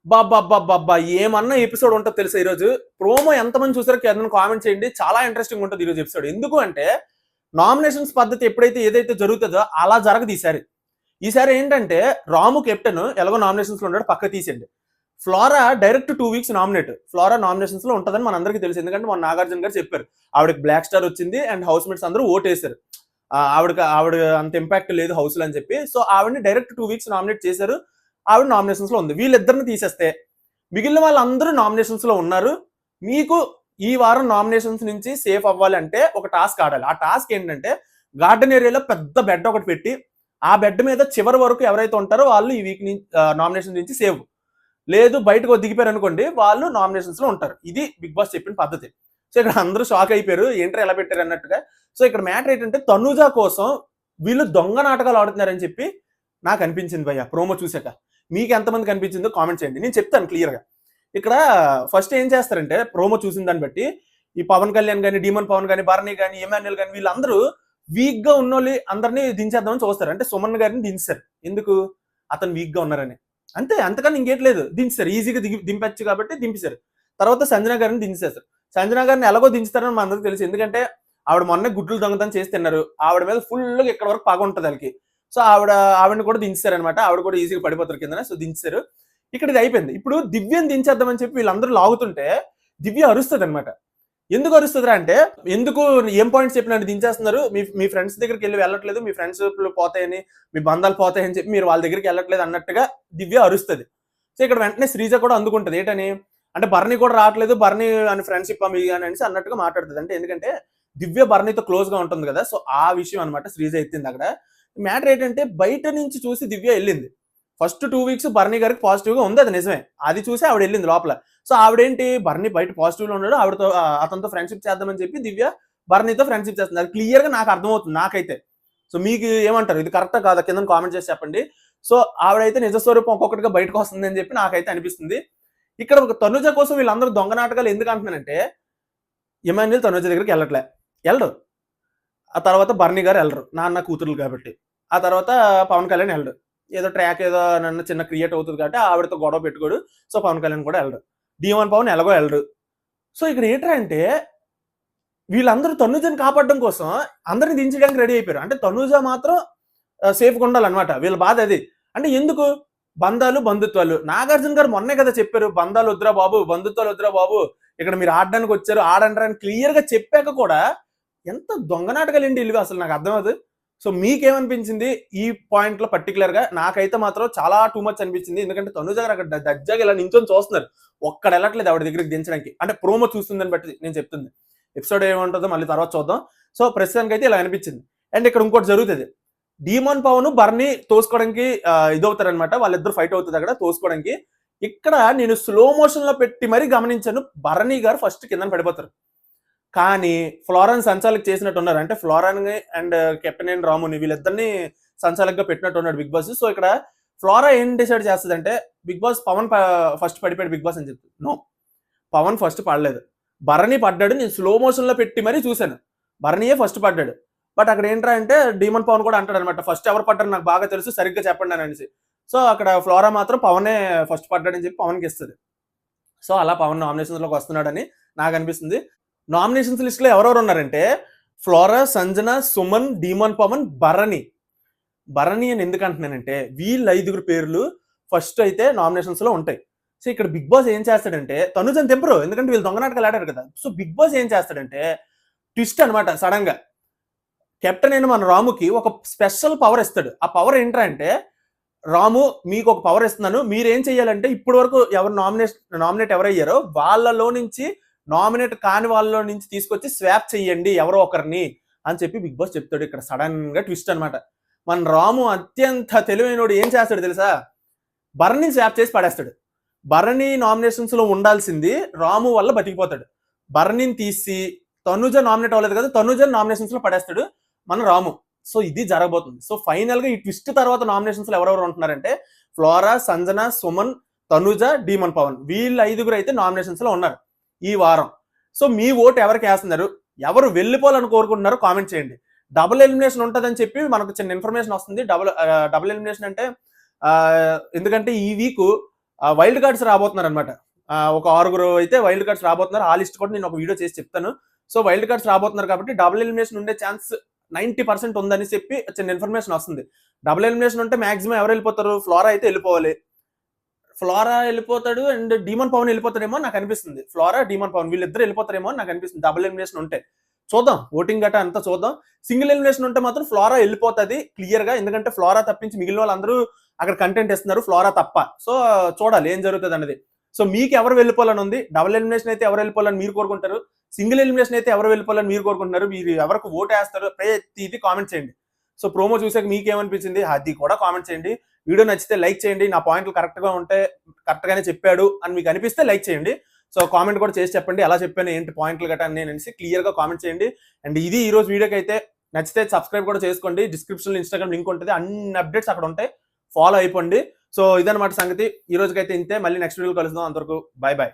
బాబ్బా ఏమన్నా ఎపిసోడ్ ఉంటుంది తెలుసా ఈరోజు. ప్రోమో ఎంతమంది చూసారో కింద కామెంట్ చేయండి. చాలా ఇంట్రెస్టింగ్ ఉంటుంది ఈరోజు ఎపిసోడ్. ఎందుకు అంటే నామినేషన్స్ పద్ధతి ఎప్పుడైతే ఏదైతే జరుగుతుందో అలా జరగదు ఈసారి. ఈసారి ఏంటంటే రాము కెప్టెన్ ఎలాగో నామినేషన్స్ లో ఉన్నాడు, పక్క తీసేయండి. Flora direct 2 weeks nominate. Flora nominations లో ఉంటుందని మనందరికీ తెలుసు. ఎందుకంటే మన నాగార్జున గారు చెప్పారు ఆవిడకి బ్లాక్ స్టార్ వచ్చింది అండ్ హౌస్ మేట్స్ అందరూ ఓటేశారు. ఆవిడ అంత ఇంపాక్ట్ లేదు హౌస్ లో అని చెప్పి. సో ఆవిడని డైరెక్ట్ 2 వీక్స్ నామినేట్ చేశారు. ఆవిడ నామినేషన్స్ లో ఉంది. వీళ్ళిద్దరిని తీసేస్తే మిగిలిన వాళ్ళందరూ నామినేషన్స్ లో ఉన్నారు. మీకు ఈ వారం నామినేషన్స్ నుంచి సేఫ్ అవ్వాలంటే ఒక టాస్క్ ఆడాలి. ఆ టాస్క్ ఏంటంటే గార్డెన్ ఏరియాలో పెద్ద బెడ్ ఒకటి పెట్టి ఆ బెడ్ మీద చివరి వరకు ఎవరైతే ఉంటారో వాళ్ళు ఈ వీక్ నామినేషన్ నుంచి సేవ్. లేదు బయటకు దిగిపోయారు అనుకోండి, వాళ్ళు నామినేషన్స్ లో ఉంటారు. ఇది బిగ్ బాస్ చెప్పిన పద్ధతి. సో ఇక్కడ అందరూ షాక్ అయిపోయారు, ఏంటర్ ఎలా పెట్టారు అన్నట్టుగా. సో ఇక్కడ మ్యాటర్ ఏంటంటే తనుజా కోసం వీళ్ళు దొంగ నాటకాలు ఆడుతున్నారని చెప్పి నాకు అనిపించింది భయ్య ప్రోమో చూసాక. మీకు ఎంతమంది కనిపించిందో కామెంట్ చేయండి, నేను చెప్తాను క్లియర్ గా. ఇక్కడ ఫస్ట్ ఏం చేస్తారంటే ప్రోమో చూసిన దాన్ని బట్టి ఈ పవన్ కళ్యాణ్ కానీ, డీమన్ పవన్ కానీ, భరణి కానీ, ఎమాన్యుల్ కానీ వీళ్ళందరూ వీక్ గా ఉన్నోళ్ళు అందరినీ దించేద్దామని చూస్తారు. అంటే సుమన్ గారిని దించారు. ఎందుకు? అతను వీక్ గా ఉన్నారని. అంతే, అంతకన్నా ఇంకేట్లేదు. దించారు, ఈజీగా దింపచ్చు కాబట్టి దింపేశారు. తర్వాత సంజన గారిని దించేశారు. సంజన గారిని ఎలాగో దించుతారని మన అందరికీ తెలుసు. ఎందుకంటే ఆవిడ మొన్న గుడ్లు దొంగతనం చేసి తిన్నారు. ఆవిడ మీద ఫుల్గా ఇక్కడ వరకు పగ ఉంటుంది వాళ్ళకి. సో ఆవిడని కూడా దించారనమాట. ఆవిడ కూడా ఈజీగా పడిపోతారు కింద. సో దించారు. ఇక్కడ ఇది అయిపోయింది. ఇప్పుడు దివ్యని దించేద్దామని చెప్పి వీళ్ళందరూ లాగుతుంటే దివ్య అరుస్తుంది అనమాట. ఎందుకు అరుస్తుందిరా అంటే, ఎందుకు ఏం పాయింట్స్ చెప్పినట్టు దించేస్తున్నారు, మీ ఫ్రెండ్స్ దగ్గరికి వెళ్ళట్లేదు, మీ ఫ్రెండ్స్ పోతాయని, మీ బంధాలు పోతాయని చెప్పి మీరు వాళ్ళ దగ్గరికి వెళ్ళట్లేదు అన్నట్టుగా దివ్య అరుస్తుంది. సో ఇక్కడ వెంటనే శ్రీజ కూడా అందుకుంటుంది. ఏంటని అంటే భరణి కూడా రావట్లేదు, భరణి అని ఫ్రెండ్షిప్ అని అనేసి అన్నట్టుగా మాట్లాడుతుంది. అంటే ఎందుకంటే దివ్య భరణితో క్లోజ్ గా ఉంటుంది కదా. సో ఆ విషయం అనమాట శ్రీజ ఎత్తింది అక్కడ. మ్యాటర్ ఏంటంటే బయట నుంచి చూసి దివ్య వెళ్ళింది. ఫస్ట్ 2 వీక్స్ భరణి గారికి పాజిటివ్ గా ఉంది, అది నిజమే. అది చూసి ఆవిడ వెళ్ళింది లోపల. సో ఆవిడేంటి, భరణి బయట పాజిటివ్ లో ఉన్నాడు, ఆవిడతో అతనితో ఫ్రెండ్షిప్ చేద్దామని చెప్పి దివ్య భరణితో ఫ్రెండ్షిప్ చేస్తుంది. అది క్లియర్ గా నాకు అర్థమవుతుంది నాకైతే. సో మీకు ఏమంటారు, ఇది కరెక్టా కాదా కింద కామెంట్ చేసి చెప్పండి. సో ఆవిడైతే నిజ స్వరూపం ఒక్కొక్కటిగా బయటకు వస్తుంది అని చెప్పి నాకైతే అనిపిస్తుంది. ఇక్కడ ఒక తనుజ కోసం వీళ్ళందరూ దొంగ నాటకాలు ఎందుకు అంటున్నానంటే, ఎమాన్యుల్ తనుజ దగ్గరికి వెళ్ళరు. ఆ తర్వాత భరణి గారు వెళ్ళరు, నాన్న కూతురులు కాబట్టి. ఆ తర్వాత పవన్ కళ్యాణ్ వెళ్ళడు, ఏదో ట్రాక్ ఏదో నన్ను చిన్న క్రియేట్ అవుతుంది కాబట్టి ఆవిడతో గొడవ పెట్టుకోడు. సో పవన్ కళ్యాణ్ కూడా వెళ్ళడు, డీమన్ పవన్ ఎలాగో వెళ్ళడు. సో ఇక్కడ ఏంట్రా అంటే వీళ్ళందరూ తనుజని కాపాడడం కోసం అందరిని దించడానికి రెడీ అయిపోయారు. అంటే తనుజ మాత్రం సేఫ్గా ఉండాలన్నమాట. వీళ్ళ బాధ అది. అంటే ఎందుకు? బంధాలు బంధుత్వాలు. నాగార్జున గారు మొన్నే కదా చెప్పారు, బంధాలు వద్దురా బాబు, బంధుత్వాలు వద్దురా బాబు, ఇక్కడ మీరు ఆడడానికి వచ్చారు, ఆడంటారని క్లియర్ గా చెప్పాక కూడా ఎంత దొంగనాటకాలు ఏంటి ఇల్లు, అసలు నాకు అర్థమవుతుంది. సో మీకేమనిపించింది ఈ పాయింట్ లో పర్టికులర్ గా? నాకైతే మాత్రం చాలా టూ మచ్ అనిపించింది. ఎందుకంటే తనుజ గారు అక్కడ దజ్జాగా ఇలా నించొని చూస్తున్నారు, ఒక్కడ వెళ్ళట్లేదు ఆవిడ దగ్గరికి దించడానికి. అంటే ప్రోమో చూస్తుందని బట్టి నేను చెప్తుంది. ఎపిసోడ్ ఏముంటుందో మళ్ళీ తర్వాత చూద్దాం. సో ప్రస్తుతానికి అయితే ఇలా అనిపించింది. అండ్ ఇక్కడ ఇంకోటి జరుగుతుంది, డీమన్ పవన్ భరణి తోసుకోవడానికి ఇదవుతారనమాట. వాళ్ళిద్దరు ఫైట్ అవుతుంది అక్కడ తోసుకోవడానికి. ఇక్కడ నేను స్లో మోషన్ లో పెట్టి మరీ గమనించాను, భరణి గారు ఫస్ట్ కింద పడిపోతారు. కానీ ఫ్లోరాన్ సంచాలక్ చేసినట్టు ఉన్నారు. అంటే ఫ్లోరాన్ అండ్ కెప్టెన్ అండ్ రాముని వీళ్ళిద్దరిని సంచాలక్గా పెట్టినట్టు ఉన్నాడు బిగ్ బాస్. సో ఇక్కడ ఫ్లోరా ఏం డిసైడ్ చేస్తుంది అంటే, బిగ్ బాస్ పవన్ ఫస్ట్ పడిపోయాడు బిగ్ బాస్ అని చెప్తుంది. నో, పవన్ ఫస్ట్ పడలేదు, భరణి పడ్డాడు. నేను స్లో మోషన్ లో పెట్టి మరీ చూశాను, భరణియే ఫస్ట్ పడ్డాడు. బట్ అక్కడ ఏంట్రా అంటే డీమన్ పవన్ కూడా అంటాడు అనమాట, ఫస్ట్ ఎవరు పడ్డారు నాకు బాగా తెలుసు, సరిగ్గా చెప్పండి అని అనేసి. సో అక్కడ ఫ్లోరా మాత్రం పవనే ఫస్ట్ పడ్డాడని చెప్పి పవన్కి ఇస్తుంది. సో అలా పవన్ నామినేషన్స్ లోకి వస్తున్నాడని నాకు అనిపిస్తుంది. నామినేషన్స్ లిస్ట్ లో ఎవరెవరు ఉన్నారంటే ఫ్లోరా, సంజన, సుమన్, డీమన్ పవన్, భరణి అని ఎందుకు అంటున్నానంటే వీళ్ళ 5 పేర్లు ఫస్ట్ అయితే నామినేషన్స్ లో ఉంటాయి. సో ఇక్కడ బిగ్ బాస్ ఏం చేస్తాడంటే, తనుజని తెంపరు ఎందుకంటే వీళ్ళు దొంగనాటకాలు ఆడారు కదా. సో బిగ్ బాస్ ఏం చేస్తాడంటే ట్విస్ట్ అనమాట. సడన్ గా కెప్టెన్ అయిన మన రాముకి ఒక స్పెషల్ పవర్ ఇస్తాడు. ఆ పవర్ ఏంట్రా అంటే, రాము మీకు ఒక పవర్ ఇస్తున్నాను, మీరేం చెయ్యాలంటే ఇప్పటి వరకు ఎవరు నామినేట్ ఎవరయ్యారో వాళ్ళలో నుంచి నామినేట్ కాని వాళ్ళలో నుంచి తీసుకొచ్చి స్వాప్ చెయ్యండి ఎవరో ఒకరిని అని చెప్పి బిగ్ బాస్ చెప్తాడు. ఇక్కడ సడన్ గా ట్విస్ట్ అనమాట. మన రాము అత్యంత తెలివైనోడు ఏం చేస్తాడు తెలుసా, భరణి స్వాప్ చేసి పడేస్తాడు. భరణి నామినేషన్స్ లో ఉండాల్సింది రాము వల్ల బతికిపోతాడు. భరణిని తీసి తనుజ నామినేట్ అవ్వలేదు కదా, తనుజ నామినేషన్స్ లో పడేస్తాడు మన రాము. సో ఇది జరగబోతుంది. సో ఫైనల్ గా ఈ ట్విస్ట్ తర్వాత నామినేషన్స్ లో ఎవరెవరు ఉంటున్నారంటే ఫ్లోరా, సంజన, సుమన్, తనుజ, డీమన్ పవన్ వీళ్ళ 5 అయితే నామినేషన్స్ లో ఉన్నారు ఈ వారం. సో మీ ఓటు ఎవరికి వేస్తున్నారు, ఎవరు వెళ్ళిపోవాలని కోరుకుంటున్నారో కామెంట్ చేయండి. డబుల్ ఎలిమినేషన్ ఉంటుందని చెప్పి మనకు చిన్న ఇన్ఫర్మేషన్ వస్తుంది. డబుల్ ఎలిమినేషన్ అంటే ఎందుకంటే ఈ వీక్ వైల్డ్ కార్డ్స్ రాబోతున్నారు అనమాట. ఒక 6 అయితే వైల్డ్ కార్డ్స్ రాబోతున్నారు. ఆ లిస్ట్ కూడా నేను ఒక వీడియో చేసి చెప్తాను. సో వైల్డ్ కార్డ్స్ రాబోతున్నారు కాబట్టి డబుల్ ఎలిమినేషన్ ఉండే ఛాన్స్ 90% ఉందని చెప్పి చిన్న ఇన్ఫర్మేషన్ వస్తుంది. డబుల్ ఎలిమినేషన్ ఉంటే మాక్సిమం ఎవరు వెళ్ళిపోతారు? ఫ్లోరా అయితే వెళ్ళిపోవాలి. ఫ్లోరా వెళ్ళిపోతాడు అండ్ డీమన్ పవన్ వెళ్ళిపోతాడేమో నాకు అనిపిస్తుంది. ఫ్లోరా, డీమన్ పవన్ వీళ్ళిద్దరు వెళ్ళిపోతారేమో అని నాకు అనిపిస్తుంది డబుల్ ఎలిమినేషన్ ఉంటే. చూద్దాం, ఓటింగ్ గట్రా అంతా చూద్దాం. సింగిల్ ఎలిమినేషన్ ఉంటే మాత్రం ఫ్లోరా వెళ్ళిపోతుంది క్లియర్ గా. ఎందుకంటే ఫ్లోరా తప్పించి మిగిలిన వాళ్ళందరూ అక్కడ కంటెంట్ ఇస్తున్నారు, ఫ్లోరా తప్ప. సో చూడాలి ఏం జరుగుతుంది అనేది. సో మీకు ఎవరు వెళ్ళిపోవాలని ఉంది? డబుల్ ఎలిమినేషన్ అయితే ఎవరు వెళ్ళిపోవాలని మీరు కోరుకుంటారు? సింగిల్ ఎలిమినేషన్ అయితే ఎవరు వెళ్ళిపోవాలని మీరు కోరుకుంటున్నారు? మీరు ఎవరికి ఓటు వేస్తారు? ప్రతి కామెంట్ చేయండి. సో ప్రోమో చూసాక మీకు ఏమనిపించింది అది కూడా కామెంట్ చేయండి. వీడియో నచ్చితే లైక్ చేయండి. నా పాయింట్లు కరెక్ట్ గా ఉంటే కరెక్ట్ గానే చెప్పాడు అని మీకు అనిపిస్తే లైక్ చేయండి. సో కామెంట్ కూడా చేసి చెప్పండి ఎలా చెప్పాను, ఏంటి పాయింట్లు గట్రా అని అనేసి క్లియర్ గా కామెంట్ చేయండి. అండ్ ఇది ఈ రోజు వీడియోకి అయితే నచ్చితే సబ్స్క్రైబ్ కూడా చేసుకోండి. డిస్క్రిప్షన్ లో ఇన్స్టాగ్రామ్ లింక్ ఉంటుంది, అన్ని అప్డేట్స్ అక్కడ ఉంటాయి, ఫాలో అయిపోండి. సో ఇదన్నమాట సంగతి. ఈ రోజుకైతే ఇంతే. మళ్ళీ నెక్స్ట్ వీడియో కలుద్దాం. అంతవరకు బై బై.